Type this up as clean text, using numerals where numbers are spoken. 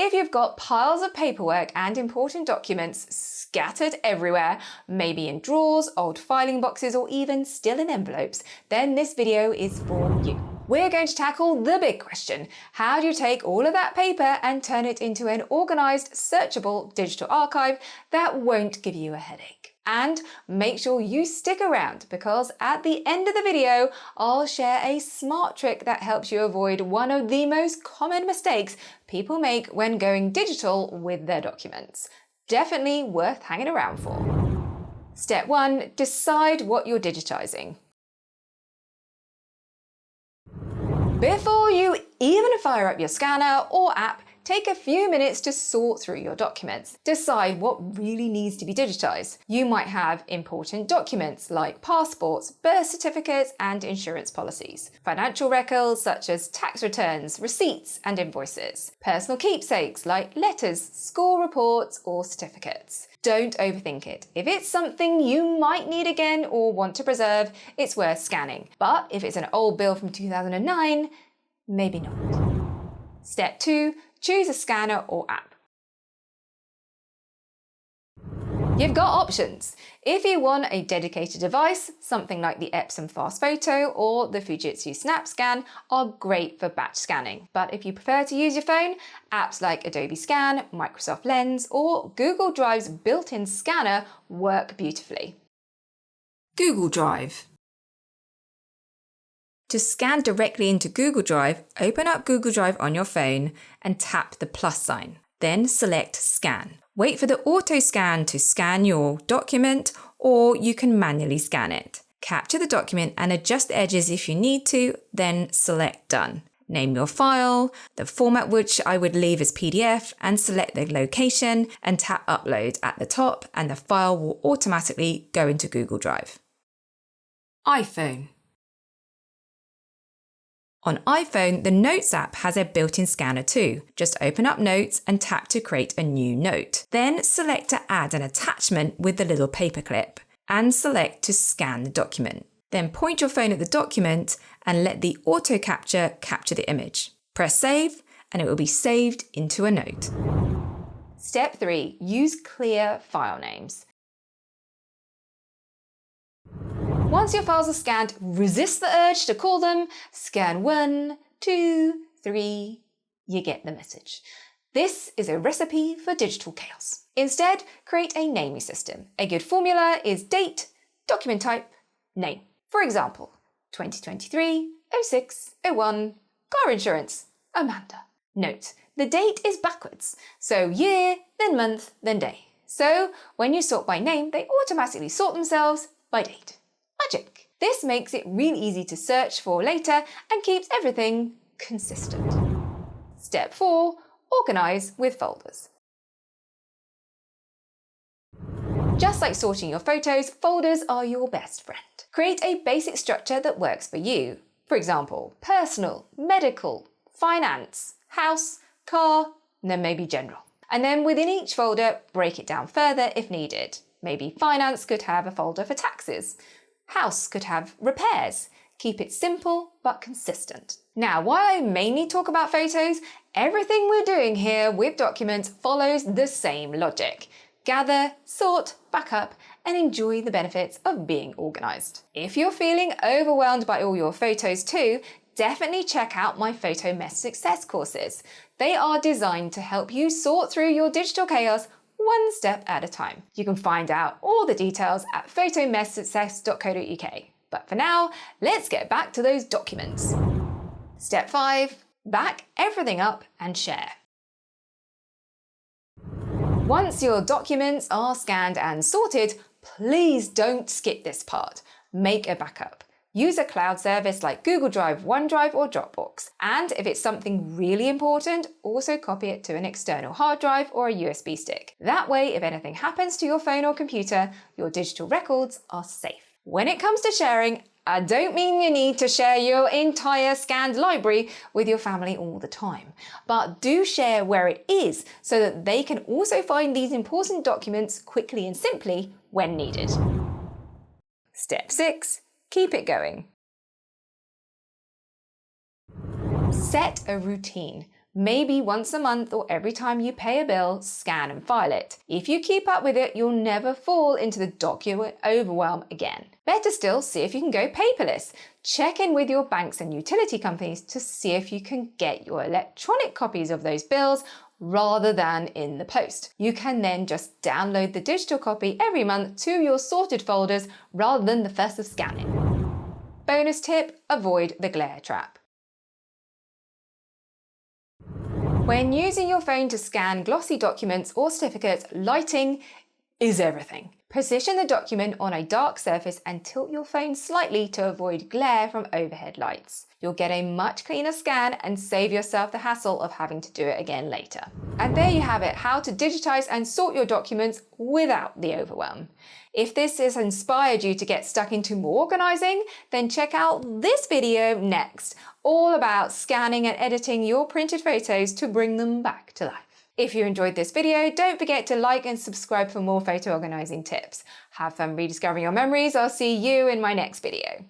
If you've got piles of paperwork and important documents scattered everywhere, maybe in drawers, old filing boxes, or even still in envelopes, then this video is for you. We're going to tackle the big question. How do you take all of that paper and turn it into an organized, searchable digital archive that won't give you a headache? And make sure you stick around, because at the end of the video, I'll share a smart trick that helps you avoid one of the most common mistakes people make when going digital with their documents. Definitely worth hanging around for. Step 1, decide what you're digitizing. Before you even fire up your scanner or app, take a few minutes to sort through your documents. Decide what really needs to be digitized. You might have important documents like passports, birth certificates, and insurance policies. Financial records such as tax returns, receipts, and invoices. Personal keepsakes like letters, school reports, or certificates. Don't overthink it. If it's something you might need again or want to preserve, it's worth scanning. But if it's an old bill from 2009, maybe not. Step 2, choose a scanner or app. You've got options. If you want a dedicated device, something like the Epson Fast Photo or the Fujitsu SnapScan are great for batch scanning. But if you prefer to use your phone, apps like Adobe Scan, Microsoft Lens, or Google Drive's built-in scanner work beautifully. Google Drive. To scan directly into Google Drive, open up Google Drive on your phone and tap the plus sign. Then select Scan. Wait for the auto scan to scan your document, or you can manually scan it. Capture the document and adjust the edges if you need to, then select Done. Name your file, the format which I would leave as PDF, and select the location and tap Upload at the top, and the file will automatically go into Google Drive. iPhone. On iPhone, the Notes app has a built-in scanner too. Just open up Notes and tap to create a new note. Then select to add an attachment with the little paperclip and select to scan the document. Then point your phone at the document and let the auto capture the image. Press Save and it will be saved into a note. Step 3, use clear file names. Once your files are scanned, resist the urge to call them. Scan 1, 2, 3, you get the message. This is a recipe for digital chaos. Instead, create a naming system. A good formula is date, document type, name. For example, 2023, 06, 01, car insurance, Amanda. Note, the date is backwards, so year, then month, then day. So when you sort by name, they automatically sort themselves by date. Magic. This makes it really easy to search for later and keeps everything consistent. Step 4, organize with folders. Just like sorting your photos, folders are your best friend. Create a basic structure that works for you. For example, personal, medical, finance, house, car, and then maybe general. And then within each folder, break it down further if needed. Maybe finance could have a folder for taxes. House could have repairs. Keep it simple but consistent. Now, while I mainly talk about photos, everything we're doing here with documents follows the same logic. Gather, sort, back up, and enjoy the benefits of being organized. If you're feeling overwhelmed by all your photos too, definitely check out my Photo Mess Success courses. They are designed to help you sort through your digital chaos one step at a time. You can find out all the details at photomesssuccess.co.uk. But for now, let's get back to those documents. Step 5, back everything up and share. Once your documents are scanned and sorted, please don't skip this part. Make a backup. Use a cloud service like Google Drive, OneDrive, or Dropbox. And if it's something really important, also copy it to an external hard drive or a USB stick. That way, if anything happens to your phone or computer, your digital records are safe. When it comes to sharing, I don't mean you need to share your entire scanned library with your family all the time, but do share where it is so that they can also find these important documents quickly and simply when needed. Step 6. Keep it going. Set a routine. Maybe once a month or every time you pay a bill, scan and file it. If you keep up with it, you'll never fall into the document overwhelm again. Better still, see if you can go paperless. Check in with your banks and utility companies to see if you can get your electronic copies of those bills rather than in the post. You can then just download the digital copy every month to your sorted folders rather than the fuss of scanning. Bonus tip, avoid the glare trap. When using your phone to scan glossy documents or certificates, lighting is everything. Position the document on a dark surface and tilt your phone slightly to avoid glare from overhead lights. You'll get a much cleaner scan and save yourself the hassle of having to do it again later. And there you have it, how to digitize and sort your documents without the overwhelm. If this has inspired you to get stuck into more organizing, then check out this video next, all about scanning and editing your printed photos to bring them back to life. If you enjoyed this video, don't forget to like and subscribe for more photo organizing tips. Have fun rediscovering your memories. I'll see you in my next video.